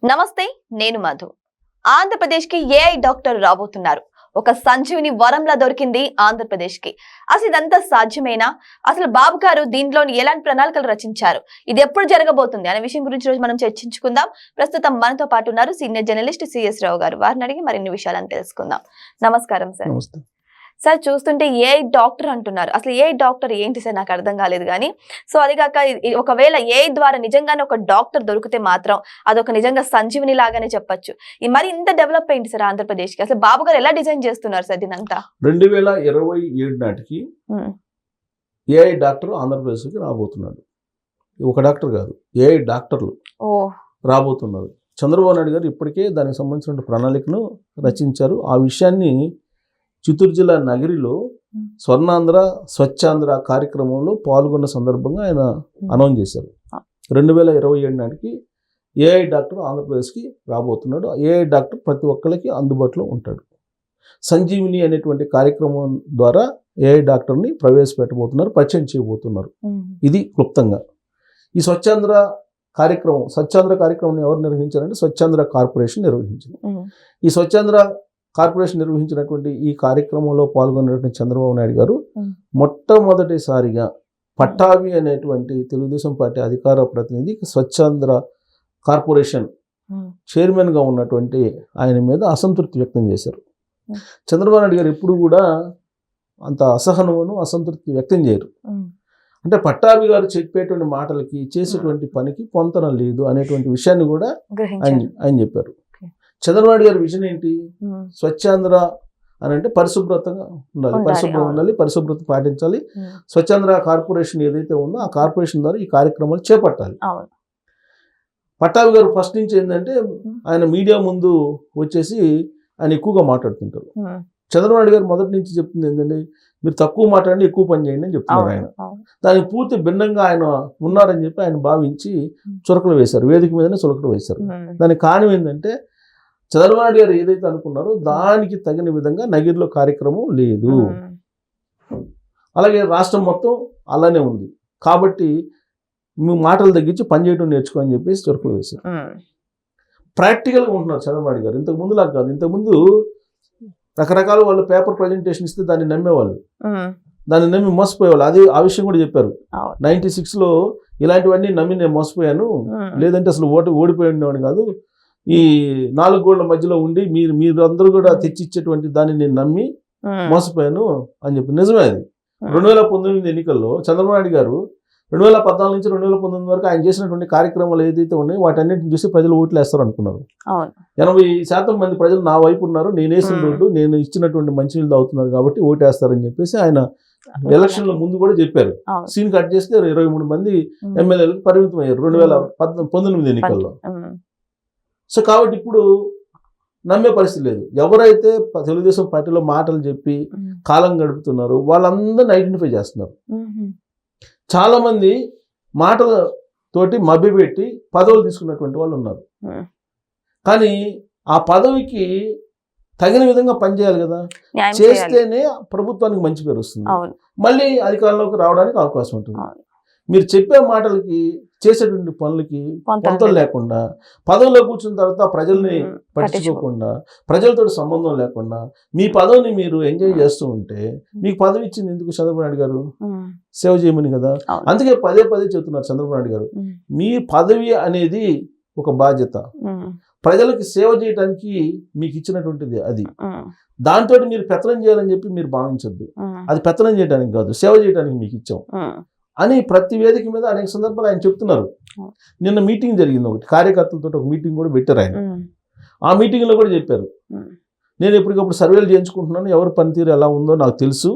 నమస్తే, నేను మధు. ఆంధ్రప్రదేశ్కి ఏఐ డాక్టర్ రాబోతున్నారు. ఒక సంజీవిని వరంలా దొరికింది ఆంధ్రప్రదేశ్కి. అసలు ఇదంతా సాధ్యమేనా? అసలు బాబు గారు దీంట్లోని ఎలాంటి ప్రణాళికలు రచించారు? ఇది ఎప్పుడు జరగబోతుంది అనే విషయం గురించి రోజు మనం చర్చించుకుందాం. ప్రస్తుతం మనతో పాటు ఉన్నారు సీనియర్ జర్నలిస్ట్ సిఎస్ రావు గారు. వారిని అడిగి మరిన్ని విషయాలను తెలుసుకుందాం. నమస్కారం సార్. సార్, చూస్తుంటే ఏఐ డాక్టర్ అంటున్నారు. అసలు ఏఐ డాక్టర్ ఏంటి సార్? నాకు అర్థం కాలేదు. కానీ సో అది కాక ఒకవేళ ఏఐ ద్వారా నిజంగానే ఒక డాక్టర్ దొరికితే మాత్రం అదొక నిజంగా సంజీవిని లాగానే చెప్పొచ్చు. మరి ఇంత డెవలప్ అయింది సార్ ఆంధ్రప్రదేశ్కి. అసలు బాబు గారు ఎలా డిజైన్ చేస్తున్నారు సార్ దీనంతా? 2027 నాటికి ఏఐ డాక్టర్ ఆంధ్రప్రదేశ్కి రాబోతున్నాడు. ఒక డాక్టర్ కాదు, ఏఐ డాక్టర్లు రాబోతున్నారు. చంద్రబాబు నాయుడు గారు ఇప్పటికే దానికి సంబంధించిన ప్రణాళికను రచించారు. ఆ విషయాన్ని చిత్తూరు జిల్లా నగరిలో స్వర్ణాంధ్ర స్వచ్ఛాంధ్ర కార్యక్రమంలో పాల్గొన్న సందర్భంగా ఆయన అనౌన్స్ చేశారు. 2027 నాటికి ఏఐ డాక్టర్ ఆంధ్రప్రదేశ్కి రాబోతున్నాడు. ఏఐ డాక్టర్ ప్రతి ఒక్కరికి అందుబాటులో ఉంటాడు. సంజీవిని అనేటువంటి కార్యక్రమం ద్వారా ఏఐ డాక్టర్ని ప్రవేశపెట్టబోతున్నారు, పరిచయం చేయబోతున్నారు. ఇది క్లుప్తంగా. ఈ స్వచ్ఛాంధ్ర కార్యక్రమం ఎవరు నిర్వహించారంటే స్వచ్ఛాంధ్ర కార్పొరేషన్ నిర్వహించింది. ఈ స్వచ్ఛాంధ్ర కార్పొరేషన్ నిర్వహించినటువంటి ఈ కార్యక్రమంలో పాల్గొన్నటువంటి చంద్రబాబు నాయుడు గారు మొట్టమొదటిసారిగా పట్టాభి అనేటువంటి తెలుగుదేశం పార్టీ అధికార ప్రతినిధి స్వచ్ఛాంధ్ర కార్పొరేషన్ చైర్మన్గా ఉన్నటువంటి ఆయన మీద అసంతృప్తి వ్యక్తం చేశారు. చంద్రబాబు నాయుడు గారు ఎప్పుడు కూడా అంత అసంతృప్తి వ్యక్తం చేయరు. అంటే పట్టాభి గారు చెప్పేటువంటి మాటలకి చేసేటువంటి పనికి పొంతన లేదు అనేటువంటి విషయాన్ని కూడా ఆయన చెప్పారు. చంద్రబాబు గారి విజన్ ఏంటి? స్వచ్ఛాంధ్ర అని అంటే పరిశుభ్రతంగా ఉండాలి, పరిశుభ్రత పాటించాలి. స్వచ్ఛాంధ్ర కార్పొరేషన్ ఏదైతే ఉందో ఆ కార్పొరేషన్ ద్వారా ఈ కార్యక్రమాలు చేపట్టాలి. పట్టాభి గారు ఫస్ట్ నుంచి ఏంటంటే ఆయన మీడియా ముందు వచ్చేసి ఆయన ఎక్కువగా మాట్లాడుతుంటారు. చంద్రబాబు గారు మొదటి నుంచి చెప్తుంది ఏంటంటే మీరు తక్కువ మాట్లాడండి, ఎక్కువ పని చేయండి అని చెప్తున్నారు. ఆయన దానికి పూర్తి భిన్నంగా ఆయన ఉన్నారని చెప్పి ఆయన భావించి చురకలు వేశారు, వేదిక మీదనే చురకలు వేశారు. దానికి కారణం ఏంటంటే చంద్రబాబు గారు ఏదైతే అనుకున్నారో దానికి తగిన విధంగా నగిరిలో కార్యక్రమం లేదు. అలాగే రాష్ట్రం మొత్తం అలానే ఉంది. కాబట్టి మీ మాటలు తగ్గించి పనిచేయడం నేర్చుకో అని చెప్పేసి చురుకులు వేశారు. ప్రాక్టికల్గా ఉంటున్నారు చంద్రబాబు గారు. ఇంతకు ముందు లాగా కాదు. ఇంతకుముందు రకరకాల వాళ్ళు పేపర్ ప్రజెంటేషన్ ఇస్తే దాన్ని నమ్మేవాళ్ళు, దాన్ని నమ్మి మోసపోయేవాళ్ళు. అది ఆ విషయం కూడా చెప్పారు. 96లో ఇలాంటివన్నీ నమ్మి నేను మోసపోయాను, లేదంటే అసలు ఓడిపోయి ఉండేవాడిని కాదు. ఈ 4 గోళ్ల మధ్యలో ఉండి మీరు అందరూ కూడా తెచ్చిచ్చేటువంటి దాన్ని నేను నమ్మి మోసపోయాను అని చెప్పి. నిజమే అది. 2019 ఎన్నికల్లో చంద్రబాబు నాయుడు గారు 2014 నుంచి 2019 వరకు ఆయన చేసినటువంటి కార్యక్రమాలు ఏదైతే ఉన్నాయో వాటన్నిటిని చూసి ప్రజలు ఓట్లు వేస్తారు అనుకున్నారు. 80% మంది ప్రజలు నా వైపు ఉన్నారు, నేను వేసిన రోడ్డు, నేను ఇచ్చినటువంటి మంచినీళ్ళు తాగుతున్నారు కాబట్టి ఓటేస్తారని చెప్పేసి ఆయన ఎలక్షన్ల ముందు కూడా చెప్పారు. సీన్ కట్ చేస్తే 23 మంది ఎమ్మెల్యేలకు పరిమితం అయ్యారు 2019 ఎన్నికల్లో. సో కాబట్టి ఇప్పుడు నమ్మే పరిస్థితి లేదు. ఎవరైతే తెలుగుదేశం పార్టీలో మాటలు చెప్పి కాలం గడుపుతున్నారో వాళ్ళందరినీ ఐడెంటిఫై చేస్తున్నారు. చాలా మంది మాటలతోటి మభ్యపెట్టి పదవులు తీసుకున్నటువంటి వాళ్ళు ఉన్నారు. కానీ ఆ పదవికి తగిన విధంగా పనిచేయాలి కదా, చేస్తేనే ప్రభుత్వానికి మంచి పేరు వస్తుంది, మళ్ళీ అధికారంలోకి రావడానికి అవకాశం ఉంటుంది. మీరు చెప్పే మాటలకి చేసేటువంటి పనులకి పొంతలు లేకుండా, పదవిలో కూర్చున్న తర్వాత ప్రజల్ని పట్టించుకోకుండా, ప్రజలతో సంబంధం లేకుండా మీ పదవిని మీరు ఎంజాయ్ చేస్తూ ఉంటే మీకు పదవి ఇచ్చింది ఎందుకు? చంద్రబాబు నాయుడు గారు సేవ చేయమని కదా. అందుకే పదే చెప్తున్నారు చంద్రబాబు నాయుడు గారు, మీ పదవి అనేది ఒక బాధ్యత, ప్రజలకి సేవ చేయడానికి మీకు ఇచ్చినటువంటిది. అది దాంతో మీరు పెత్తనం చేయాలని చెప్పి మీరు భావించద్దు. అది పెత్తనం చేయడానికి కాదు, సేవ చేయడానికి మీకు ఇచ్చాం అని ప్రతి వేదిక మీద అనేక సందర్భాలు ఆయన చెప్తున్నారు. నిన్న మీటింగ్ జరిగింది, ఒకటి కార్యకర్తలతో ఒక మీటింగ్ కూడా పెట్టారు ఆయన. ఆ మీటింగ్లో కూడా చెప్పారు, నేను ఎప్పటికప్పుడు సర్వేలు చేయించుకుంటున్నాను, ఎవరి పనితీరు ఎలా ఉందో నాకు తెలుసు,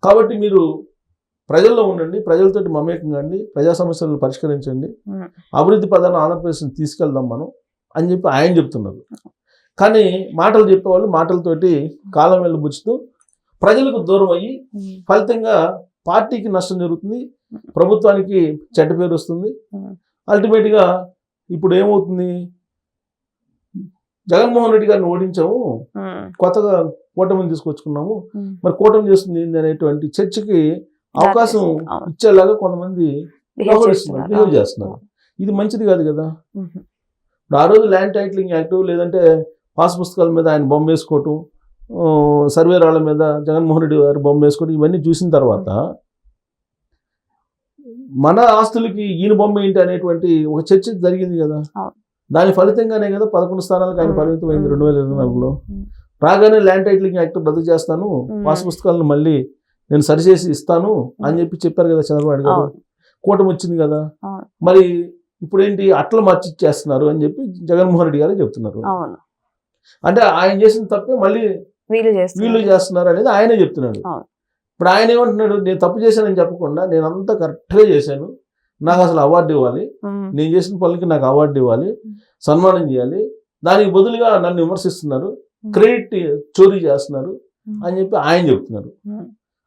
కాబట్టి మీరు ప్రజల్లో ఉండండి, ప్రజలతోటి మమేకం కండి, ప్రజా సమస్యలను పరిష్కరించండి, అభివృద్ధి పదాన్ని ఆంధ్రప్రదేశ్ని తీసుకెళ్దాం మనం అని చెప్పి ఆయన చెప్తున్నారు. కానీ మాటలు చెప్పేవాళ్ళు మాటలతోటి కాలం వెళ్ళబుచ్చుతూ ప్రజలకు దూరం అయ్యి ఫలితంగా పార్టీకి నష్టం జరుగుతుంది, ప్రభుత్వానికి చెడ్డ పేరు వస్తుంది. అల్టిమేట్గా ఇప్పుడు ఏమవుతుంది, జగన్మోహన్ రెడ్డి గారిని ఓడించాము, కొత్తగా కూటమిని తీసుకొచ్చుకున్నాము, మరి కూటమి చేస్తుంది ఏంటి అనేటువంటి చర్చకి అవకాశం ఇచ్చేలాగా కొంతమంది బిహేవ్ చేస్తున్నారు. ఇది మంచిది కాదు కదా. ఇప్పుడు ఆ రోజు ల్యాండ్ టైటిలింగ్ యాక్ట్ లేదంటే పాస్ పుస్తకాల మీద ఆయన బొమ్మ వేసుకోవటం, సర్వే రాళ్ళ మీద జగన్మోహన్ రెడ్డి గారు బొమ్మ వేసుకోవటం, ఇవన్నీ చూసిన తర్వాత మన ఆస్తులకి ఈయన బొమ్మ ఏంటి అనేటువంటి ఒక చర్చ జరిగింది కదా. దాని ఫలితంగానే కదా 11 స్థానాలకు ఆయన పరిమితం అయింది 2024లో. రాగానే ల్యాండ్ టైటిలింగ్ యాక్ట్ రద్దు చేస్తాను, పాస్ పుస్తకాలను మళ్ళీ నేను సరిచేసి ఇస్తాను అని చెప్పారు కదా చంద్రబాబు గారు. కూటమి వచ్చింది కదా, మరి ఇప్పుడేంటి అట్లా మార్చిచ్చేస్తున్నారు అని చెప్పి జగన్మోహన్ రెడ్డి గారు చెప్తున్నారు. అంటే ఆయన చేసిన తప్పే మళ్ళీ వీళ్ళు చేస్తున్నారు అనేది ఆయనే చెప్తున్నాడు. ఇప్పుడు ఆయన ఏమంటున్నాడు, నేను తప్పు చేశానని చెప్పకుండా నేను అంతా కరెక్ట్గా చేశాను, నాకు అసలు అవార్డు ఇవ్వాలి, నేను చేసిన పనులకి నాకు అవార్డు ఇవ్వాలి, సన్మానం చేయాలి, దానికి బదులుగా నన్ను విమర్శిస్తున్నారు, క్రెడిట్ చోరీ చేస్తున్నారు అని చెప్పి ఆయన చెప్తున్నారు.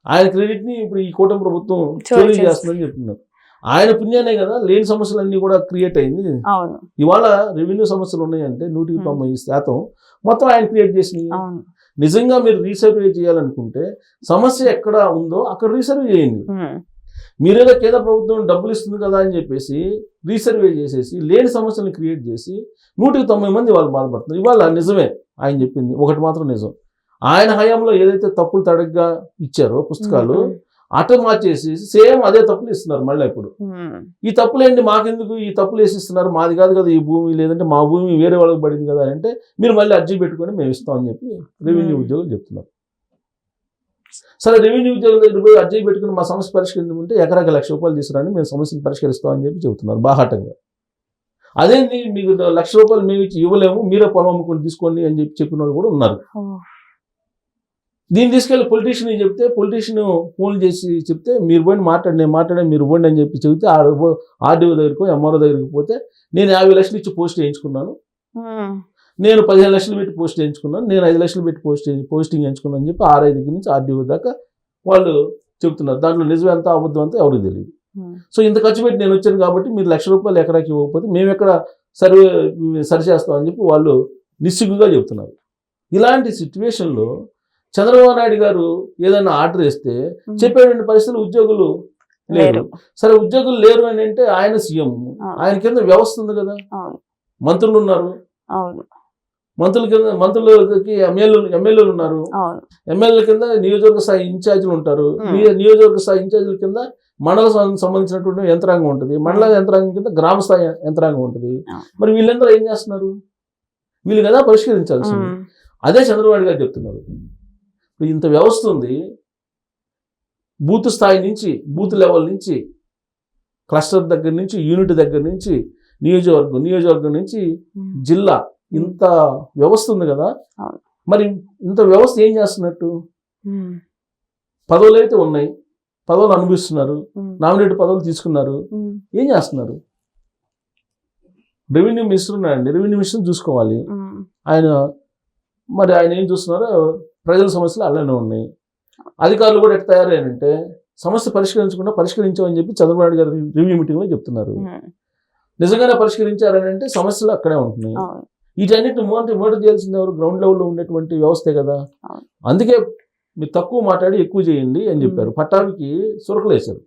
ఆయన క్రెడిట్ ని ఇప్పుడు ఈ కూటమి ప్రభుత్వం చోరీ చేస్తుందని చెప్తున్నారు. ఆయన పుణ్యానే కదా లేని సమస్యలన్నీ కూడా క్రియేట్ అయింది. ఇవాళ రెవెన్యూ సమస్యలు ఉన్నాయంటే 190% మొత్తం ఆయన క్రియేట్ చేసినాయి. నిజంగా మీరు రీసర్వే చేయాలనుకుంటే సమస్య ఎక్కడ ఉందో అక్కడ రీసర్వే చేయండి. మీరేదో కేంద్ర ప్రభుత్వం డబ్బులు ఇస్తుంది కదా అని చెప్పేసి రీసర్వే చేసేసి లేని సమస్యలను క్రియేట్ చేసి 190 మంది వాళ్ళు బాధపడుతున్నారు. ఇవాళ నిజమే ఆయన చెప్పింది ఒకటి మాత్రం నిజం, ఆయన హయాంలో ఏదైతే తప్పులు తడగ్గా ఇచ్చారో పుస్తకాలు అటు మార్చేసి సేమ్ అదే తప్పులు ఇస్తున్నారు మళ్ళీ. ఇప్పుడు ఈ తప్పులు ఏంటి, మాకెందుకు ఈ తప్పులు వేసిస్తున్నారు, మాది కాదు కదా ఈ భూమి, లేదంటే మా భూమి వేరే వాళ్ళకి పడింది కదా అంటే మీరు మళ్ళీ అర్జీ పెట్టుకొని మేము ఇస్తామని చెప్పి రెవెన్యూ ఉద్యోగులు చెప్తున్నారు. సరే, రెవెన్యూ ఉద్యోగుల దగ్గర పోయి అర్జీ పెట్టుకుని మా సమస్య పరిష్కరించుకుంటే ఎకరాకి ₹1,00,000 తీసుకురండి, మేము సమస్యను పరిష్కరిస్తామని చెప్పి చెబుతున్నారు బాహాటంగా. అదేంటి మీకు ₹1,00,000 మేము ఇచ్చి ఇవ్వలేము, మీరే పొలం అమ్ముకొని తీసుకోండి అని చెప్పిన వాళ్ళు కూడా ఉన్నారు. దీన్ని తీసుకెళ్ళి పొలిటీషియన్ చెప్తే పొలిటీషియన్ ఫోన్ చేసి చెప్తే మీరు పోయి మాట్లాడే మీరు పోండి అని చెప్పి చెబితే ఆర్డీఓ దగ్గరికి ఎంఆర్ఓ దగ్గరికి పోతే నేను 50 లక్షలు ఇచ్చి పోస్ట్ చేయించుకున్నాను, నేను 15 లక్షలు పెట్టి పోస్ట్ చేయించుకున్నాను, నేను 5 లక్షలు పెట్టి పోస్టింగ్ చేయించుకున్నాను అని చెప్పి ఆర్ఐ దగ్గర నుంచి ఆర్డీఓ దాకా వాళ్ళు చెప్తున్నారు. దాంట్లో నిజం ఎంత అబద్ధం అంతా ఎవరికి తెలియదు. సో ఇంత ఖర్చు పెట్టి నేను వచ్చాను కాబట్టి మీరు ₹1,00,000 ఎకరాకి ఇవ్వకపోతే మేము ఎక్కడ సరి చేస్తామని చెప్పి వాళ్ళు నిస్సిగ్గుగా చెప్తున్నారు. ఇలాంటి సిచ్యువేషన్లో చంద్రబాబు నాయుడు గారు ఏదైనా ఆర్డర్ ఇస్తే చెప్పేటువంటి పరిస్థితులు ఉద్యోగులు లేరు. సరే, ఉద్యోగులు లేరు అని అంటే ఆయన సీఎం, ఆయన కింద వ్యవస్థ ఉంది కదా, మంత్రులు ఉన్నారు, మంత్రులకి ఎమ్మెల్యేలు ఉన్నారు, ఎమ్మెల్యేల కింద నియోజకవర్గ స్థాయి ఇన్ఛార్జీలు ఉంటారు, నియోజకవర్గ స్థాయి ఇన్ఛార్జీల కింద మండల సంబంధించినటువంటి యంత్రాంగం ఉంటుంది, మండల యంత్రాంగం కింద గ్రామ స్థాయి యంత్రాంగం ఉంటుంది. మరి వీళ్ళందరూ ఏం చేస్తున్నారు, వీళ్ళు కదా పరిష్కరించాల్సింది. అదే చంద్రబాబు గారు చెప్తున్నారు. ఇంత వ్యవస్థ ఉంది, బూత్ స్థాయి నుంచి బూత్ లెవెల్ నుంచి క్లస్టర్ దగ్గర నుంచి యూనిట్ దగ్గర నుంచి నియోజకవర్గం నుంచి జిల్లా, ఇంత వ్యవస్థ ఉంది కదా. మరి ఇంత వ్యవస్థ ఏం చేస్తున్నట్టు, పదవులు అయితే ఉన్నాయి, పదవులు అనుభవిస్తున్నారు, నామినేట్ పదవులు తీసుకున్నారు, ఏం చేస్తున్నారు? రెవెన్యూ మినిస్టర్ ఉన్నాడండి, రెవెన్యూ మినిస్టర్ చూసుకోవాలి ఆయన. మరి ఆయన ఏం చూస్తున్నారో ప్రజల సమస్యలు అలానే ఉన్నాయి. అధికారులు కూడా ఎట్లా తయారయ్యారంటే సమస్య పరిష్కరించామని చెప్పి చంద్రబాబు నాయుడు గారు రివ్యూ మీటింగ్లో చెప్తున్నారు. నిజంగానే పరిష్కరించారని అంటే సమస్యలు అక్కడే ఉంటున్నాయి. వీటన్నిటిని మోటర్ చేయాల్సింది ఎవరు? గ్రౌండ్ లెవెల్లో ఉండేటువంటి వ్యవస్థే కదా. అందుకే మీరు తక్కువ మాట్లాడి ఎక్కువ చేయండి అని చెప్పారు. పట్టాభికి సురకలు వేశారు.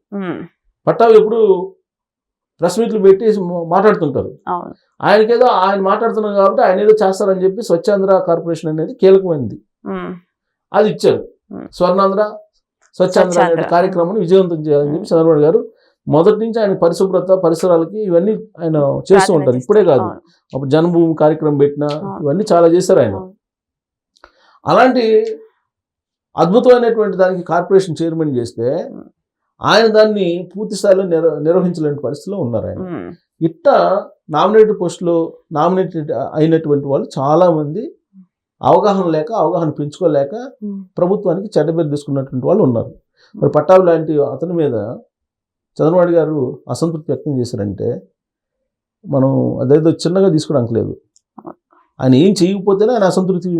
పట్టాభి ఎప్పుడు ప్రెస్ మీట్లు పెట్టి మాట్లాడుతుంటారు. ఆయనకేదో ఆయన మాట్లాడుతున్నారు కాబట్టి ఆయన ఏదో చేస్తారని చెప్పి స్వచ్ఛాంధ్ర కార్పొరేషన్ అనేది కీలకమైనది, అది ఇచ్చారు. స్వర్ణాంధ్ర స్వచ్ఛాంధ్ర అనే కార్యక్రమాన్ని విజయవంతం చేయాలని చెప్పి చంద్రబాబు గారు మొదటి నుంచి ఆయన పరిశుభ్రత పరిసరాలకి ఇవన్నీ ఆయన చేస్తూ ఉంటారు. ఇప్పుడే కాదు, అప్పుడు జన్మభూమి కార్యక్రమం పెట్టినా ఇవన్నీ చాలా చేశారు ఆయన. అలాంటి అద్భుతమైనటువంటి దానికి కార్పొరేషన్ చైర్మన్ చేస్తే ఆయన దాన్ని పూర్తి స్థాయిలో నిర్వహించలేని పరిస్థితిలో ఉన్నారు ఆయన. ఇట్టా నామినేటెడ్ పోస్టులో నామినేటెడ్ అయినటువంటి వాళ్ళు చాలా మంది అవగాహన లేక, అవగాహన పెంచుకోలేక ప్రభుత్వానికి చెడ్డ పేరు తీసుకున్నటువంటి వాళ్ళు ఉన్నారు. మరి పట్టాభి లాంటి అతని మీద చంద్రబాబు గారు అసంతృప్తి వ్యక్తం చేశారంటే మనం అదేదో చిన్నగా తీసుకోవడానికి లేదు. ఆయన ఏం చేయకపోతేనే ఆయన అసంతృప్తి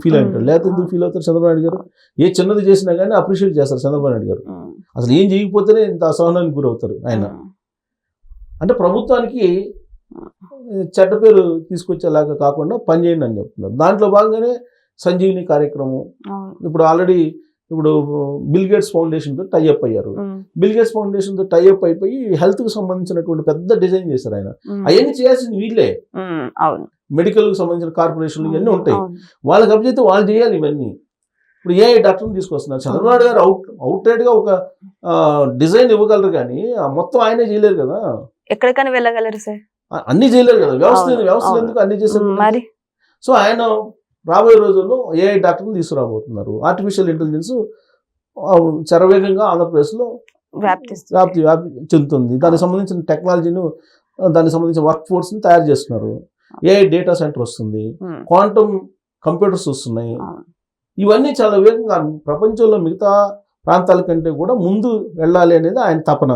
ఫీల్ అవుతాడు, లేకపోతే ఎందుకు ఫీల్ అవుతారు చంద్రబాబు గారు? ఏ చిన్నది చేసినా కానీ అప్రిషియేట్ చేస్తారు చంద్రబాబు నాయుడు గారు. అసలు ఏం చేయకపోతేనే ఇంత అసహనానికి గురవుతారు ఆయన. అంటే ప్రభుత్వానికి చెడ్డ పేరు తీసుకొచ్చేలాగా కాకుండా పనిచేయండి అని చెప్తున్నారు. దాంట్లో భాగంగానే సంజీవిని కార్యక్రమం ఇప్పుడు ఆల్రెడీ ఇప్పుడు బిల్ గేట్స్ ఫౌండేషన్ తో టైఅప్ అయ్యారు. బిల్ గేట్స్ ఫౌండేషన్ తో టైఅప్ అయిపోయి హెల్త్ కి సంబంధించినటువంటి పెద్ద డిజైన్ చేశారు ఆయన. అవన్నీ చేయాల్సింది వీళ్ళే. మెడికల్ కి సంబంధించిన కార్పొరేషన్లు ఇవన్నీ ఉంటాయి. వాళ్ళకి అభిజైతే వాళ్ళు చేయాలి ఇవన్నీ. ఇప్పుడు ఏఐ డాక్టర్ని తీసుకొస్తున్నారు. చంద్రబాబు గారు అవుట్రైట్ గా ఒక డిజైన్ ఇవ్వగలరు కానీ మొత్తం ఆయనే చేయలేరు కదా. ఎక్కడికైనా వెళ్ళగలరు సార్, అన్ని చేయలేరు కదా. వ్యవస్థలు ఎందుకు అన్ని చేశారు మరి. సో ఆయన రాబోయే రోజుల్లో ఏఐ డాక్టర్ని తీసుకురాబోతున్నారు. ఆర్టిఫిషియల్ ఇంటెలిజెన్స్ శరవేగంగా ఆంధ్రప్రదేశ్ లో వ్యాప్తి చెందుతుంది. దానికి సంబంధించిన టెక్నాలజీని, దానికి సంబంధించిన వర్క్ ఫోర్స్ ని తయారు చేస్తున్నారు. ఏఐ డేటా సెంటర్ వస్తుంది, క్వాంటమ్ కంప్యూటర్స్ వస్తున్నాయి. ఇవన్నీ చాలా వేగంగా ప్రపంచంలో మిగతా ప్రాంతాల కంటే కూడా ముందు వెళ్ళాలి అనేది ఆయన తపన.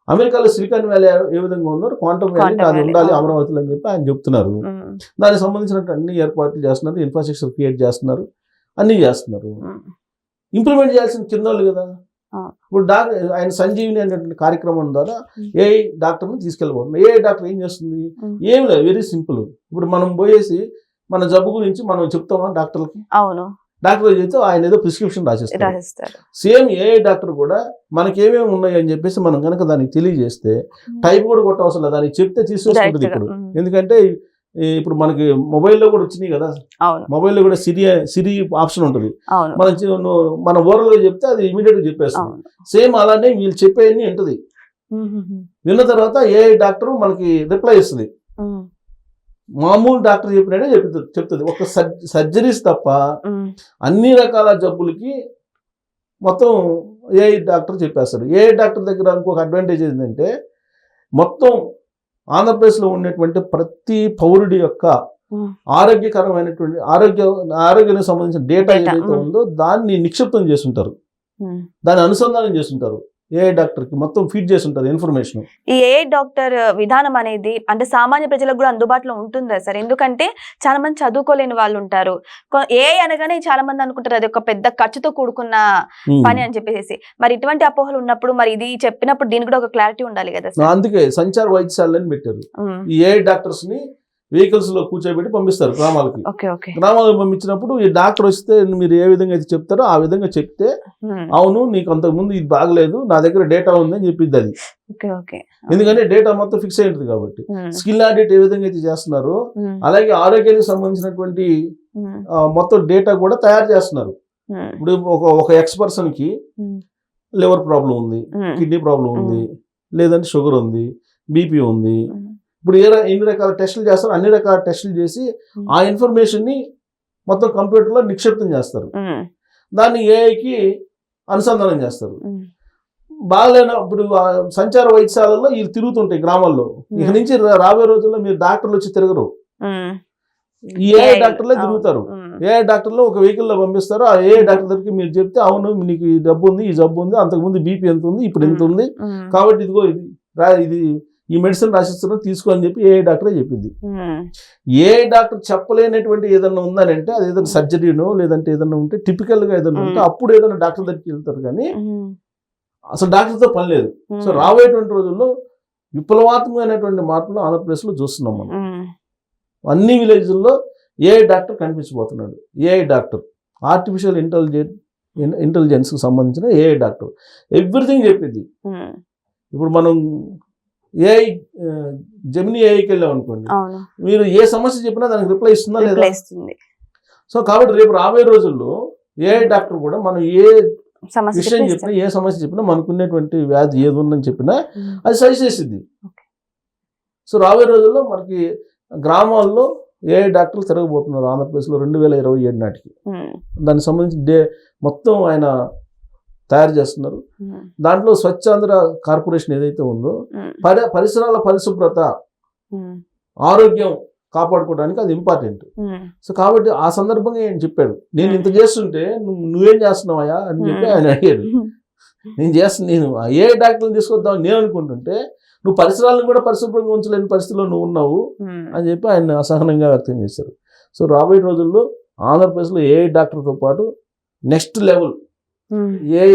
అమెరికాలో సిలికాన్ వ్యాలీ ఏ విధంగా ఉందో క్వాంటమ్ వ్యాలీ అది ఉండాలి అమరావతిలో అని చెప్పి ఆయన చెప్తున్నారు. దానికి సంబంధించినట్టు అన్ని ఏర్పాట్లు చేస్తున్నారు, ఇన్ఫ్రాస్ట్రక్చర్ క్రియేట్ చేస్తున్నారు, అన్ని చేస్తున్నారు. ఇంప్లిమెంట్ చేయాల్సిన కింద వాళ్ళు కదా. ఇప్పుడు ఆయన సంజీవిని అనేటువంటి కార్యక్రమం ద్వారా ఏఐ డాక్టర్ని తీసుకెళ్ళబోతున్నారు. ఏఐ డాక్టర్ ఏం చేస్తుంది? ఏం లేదు, వెరీ సింపుల్. ఇప్పుడు మనం పోయేసి మన జబ్బు గురించి మనం చెప్తామా డాక్టర్లకి? అవును, డాక్టర్ చెప్తే ఆయన ఏదో ప్రిస్క్రిప్షన్ రాసిస్తారు. సేమ్ ఏఐ డాక్టర్ కూడా మనకి ఏమేమి ఉన్నాయి అని చెప్పేసి మనం కనుక దానికి తెలియజేస్తే టైప్ కూడా కొట్టవసరం లేదు, దానికి చెప్తే తీసుకొస్తుంది. ఇప్పుడు ఎందుకంటే ఇప్పుడు మనకి మొబైల్లో కూడా వచ్చినాయి కదా, మొబైల్లో కూడా సిరి ఆప్షన్ ఉంటుంది. మన ఓరల్గా చెప్తే అది ఇమీడియట్ గా చెప్పేస్తుంది. సేమ్ అలానే వీళ్ళు చెప్పేయన్ని వింటది. విన్న తర్వాత ఏఐ డాక్టర్ మనకి రిప్లై ఇస్తుంది. మామూలు డాక్టర్ చెప్పినట్టే చెప్తుంది. ఒక సర్జరీస్ తప్ప అన్ని రకాల జబ్బులకి మొత్తం ఏఐ డాక్టర్ చెప్పేస్తాడు. ఏఐ డాక్టర్ దగ్గర ఇంకొక అడ్వాంటేజ్ ఏంటంటే మొత్తం ఆంధ్రప్రదేశ్లో ఉన్నటువంటి ప్రతి పౌరుడి యొక్క ఆరోగ్యకరమైనటువంటి ఆరోగ్యానికి సంబంధించిన డేటా ఏదైతే ఉందో దాన్ని నిక్షిప్తం చేస్తుంటారు, దాన్ని అనుసంధానం చేస్తుంటారు. ఏఐ డాక్టర్ కి మొత్తం ఫీడ్ చేసి ఉంటుంది ఇన్ఫర్మేషన్. ఈ ఏఐ డాక్టర్ విధానం అనేది అంటే సామాన్య ప్రజలకు కూడా అందుబాటులో ఉంటుందా సార్? ఎందుకంటే చాలా మంది చదువుకోలేని వాళ్ళు ఉంటారు. ఏఐ అనగానే చాలా మంది అనుకుంటారు అది ఒక పెద్ద ఖర్చుతో కూడుకున్న పని అని చెప్పేసి. మరి ఇటువంటి అపోహలు ఉన్నప్పుడు మరి ఇది చెప్పినప్పుడు దీనికి కూడా ఒక క్లారిటీ ఉండాలి కదా సార్. అందుకే సంచార వైద్యశాలని పెట్టారు. ఈ ఏఐ డాక్టర్స్ ని వెహికల్స్ లో కూర్చోబెట్టి పంపిస్తారు గ్రామాలకి. గ్రామాలకు పంపించినప్పుడు ఈ డాక్టర్ వస్తే మీరు ఏ విధంగా అయితే చెప్తారో ఆ విధంగా చెప్తే అవును నీకు అంతకు ముందు ఇది బాగలేదు, నా దగ్గర డేటా ఉంది అని చెప్పింది అది. ఎందుకంటే డేటా మొత్తం ఫిక్స్ అయి ఉంటుంది కాబట్టి. స్కిల్ ఆడిట్ ఏ విధంగా అయితే చేస్తున్నారో అలాగే ఆరోగ్యానికి సంబంధించినటువంటి మొత్తం డేటా కూడా తయారు చేస్తున్నారు. ఇప్పుడు ఒక ఎక్స్ పర్సన్ కి లివర్ ప్రాబ్లం ఉంది, కిడ్నీ ప్రాబ్లం ఉంది, లేదంటే షుగర్ ఉంది, బీపీ ఉంది. ఇప్పుడు ఎన్ని రకాల టెస్టులు చేస్తారు, అన్ని రకాల టెస్టులు చేసి ఆ ఇన్ఫర్మేషన్ ని మొత్తం కంప్యూటర్లో నిక్షిప్తం చేస్తారు. దాన్ని ఏఐకి అనుసంధానం చేస్తారు. బాగాలేన ఇప్పుడు సంచార వైద్యశాలలో వీళ్ళు తిరుగుతుంటాయి గ్రామాల్లో. ఇక నుంచి రాబోయే రోజుల్లో మీరు డాక్టర్లు వచ్చి తిరగరు, ఈ ఏఐ డాక్టర్లే తిరుగుతారు. ఏఐ డాక్టర్లు ఒక వెహికల్ లో పంపిస్తారు. ఆ ఏఐ డాక్టర్ దగ్గరికి మీరు చెప్తే అవును నీకు ఈ జబ్బు ఉంది, ఈ జబ్బు ఉంది, అంతకుముందు బీపీ ఎంత ఉంది, ఇప్పుడు ఎంత ఉంది, కాబట్టి ఇదిగో ఇది ఈ మెడిసిన్ రాసిస్తున్నా తీసుకో అని చెప్పి ఏఐ డాక్టరే చెప్పింది. ఏఐ డాక్టర్ చెప్పలేనటువంటి ఏదన్నా ఉందని అంటే అది ఏదైనా సర్జరీనో లేదంటే ఏదన్నా ఉంటే టిపికల్ గా ఏదైనా ఉంటే అప్పుడు ఏదైనా డాక్టర్ దగ్గరికి వెళ్తారు కానీ అసలు డాక్టర్తో పని లేదు. సో రాబోయేటువంటి రోజుల్లో విప్లవాత్మకమైనటువంటి మార్పులు ఆంధ్రప్రదేశ్ లో చూస్తున్నాం మనం. అన్ని విలేజ్ల్లో ఏఐ డాక్టర్ కనిపించబోతున్నాడు. ఏఐ డాక్టర్ ఆర్టిఫిషియల్ ఇంటెలిజెన్స్ కు సంబంధించిన ఏఐ డాక్టర్ ఎవ్రీథింగ్ చెప్పింది. ఇప్పుడు మనం ఏఐ జెమిని ఏఐకి వెళ్ళాం అనుకోండి, మీరు ఏ సమస్య చెప్పినా దానికి రిప్లై ఇస్తుందా లేదా? సో కాబట్టి రేపు రాబోయే రోజుల్లో ఏఐ డాక్టర్ కూడా మనం ఏ విషయం చెప్పినా ఏ సమస్య చెప్పినా మనకున్నటువంటి వ్యాధి ఏది ఉందని చెప్పినా అది సజెస్ట్ చేసింది. సో రాబోయే రోజుల్లో మనకి గ్రామాల్లో ఏఐ డాక్టర్లు తిరగబోతున్నారు ఆంధ్రప్రదేశ్లో 2027 నాటికి. దానికి సంబంధించి మొత్తం ఆయన తయారు చేస్తున్నారు. దాంట్లో స్వచ్ఛాంధ్ర కార్పొరేషన్ ఏదైతే ఉందో పరిసరాల పరిశుభ్రత ఆరోగ్యం కాపాడుకోవడానికి అది ఇంపార్టెంట్. సో కాబట్టి ఆ సందర్భంగా ఆయన చెప్పాడు, నేను ఇంత చేస్తుంటే నువ్వేం చేస్తున్నావా అని చెప్పి ఆయన అడిగాడు. నేను ఏ డాక్టర్ని తీసుకొద్దామని నేను అనుకుంటుంటే నువ్వు పరిసరాలను కూడా పరిశుభ్రంగా ఉంచలేని పరిస్థితిలో నువ్వు ఉన్నావు అని చెప్పి ఆయన అసహనంగా వ్యక్తం చేశారు. సో రాబోయే రోజుల్లో ఆంధ్రప్రదేశ్లో ఏ డాక్టర్తో పాటు నెక్స్ట్ లెవెల్ ఏఐ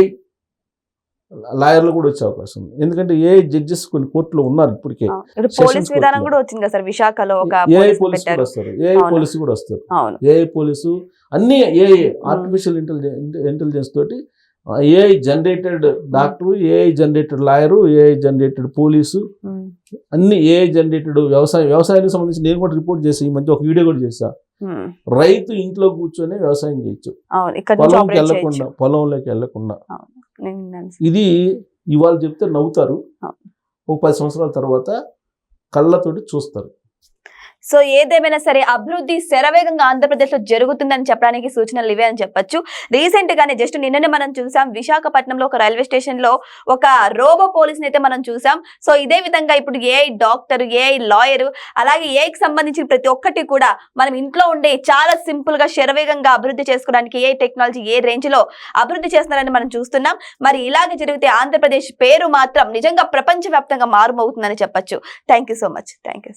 లాయర్లు కూడా వచ్చే అవకాశం ఉంది. ఎందుకంటే ఏ జడ్జెస్ కొన్ని కోర్టులో ఉన్నారు ఇప్పటికే. ఇప్పుడు Sessions పోలీస్ విధానం కోర్టులో. కూడా వచ్చింది కదా సార్, విశాఖలో ఒక ఏఐ పోలీస్ పోలీసు కూడా పెట్టారు. వస్తారు, ఏఐ అవును. పోలీసు కూడా వస్తారు, అవును. ఏఐ పోలీసు అన్ని ఏఐ ఆర్టిఫిషియల్ ఇంటెలిజెన్స్ తోటి AI generated doctor, AI generated lawyer, AI generated police, అన్ని ఏఐ జనరేటెడ్ వ్యవసాయానికి సంబంధించి నేను కూడా రిపోర్ట్ చేసి ఈ మధ్య ఒక వీడియో కూడా చేశా. రైతు ఇంట్లో కూర్చొని వ్యవసాయం చేయొచ్చు, అవును, ఇక్కడ నుంచి పొలంకి ఆపరేట్ వెళ్ళకుండా, చేయొచ్చు. పొలంలోకి వెళ్ళకుండా. నేను విన్నాను సార్. ఇది ఇవాళ చెప్తే నవ్వుతారు, అవును. ఒక 10 సంవత్సరాల తర్వాత కళ్ళతోటి చూస్తారు. సో ఏదేమైనా సరే అభివృద్ధి శరవేగంగా ఆంధ్రప్రదేశ్ లో జరుగుతుందని చెప్పడానికి సూచనలు ఇవే అని చెప్పొచ్చు. రీసెంట్ గానే జస్ట్ నిన్ననే మనం చూసాం, విశాఖపట్నంలో ఒక రైల్వే స్టేషన్ లో ఒక రోబో పోలీస్ అయితే మనం చూసాం. సో ఇదే విధంగా ఇప్పుడు ఏఐ డాక్టర్, ఏఐ లాయర్, అలాగే ఏఐకి సంబంధించిన ప్రతి ఒక్కటి కూడా మనం ఇంట్లో ఉండే చాలా సింపుల్ గా శరవేగంగా అభివృద్ధి చేసుకోవడానికి ఏఐ టెక్నాలజీ ఏ రేంజ్ లో అభివృద్ధి చేస్తున్నారని మనం చూస్తున్నాం. మరి ఇలాగే జరిగితే ఆంధ్రప్రదేశ్ పేరు మాత్రం నిజంగా ప్రపంచవ్యాప్తంగా మారుమవుతుందని చెప్పొచ్చు. Thank you so much. Thank you.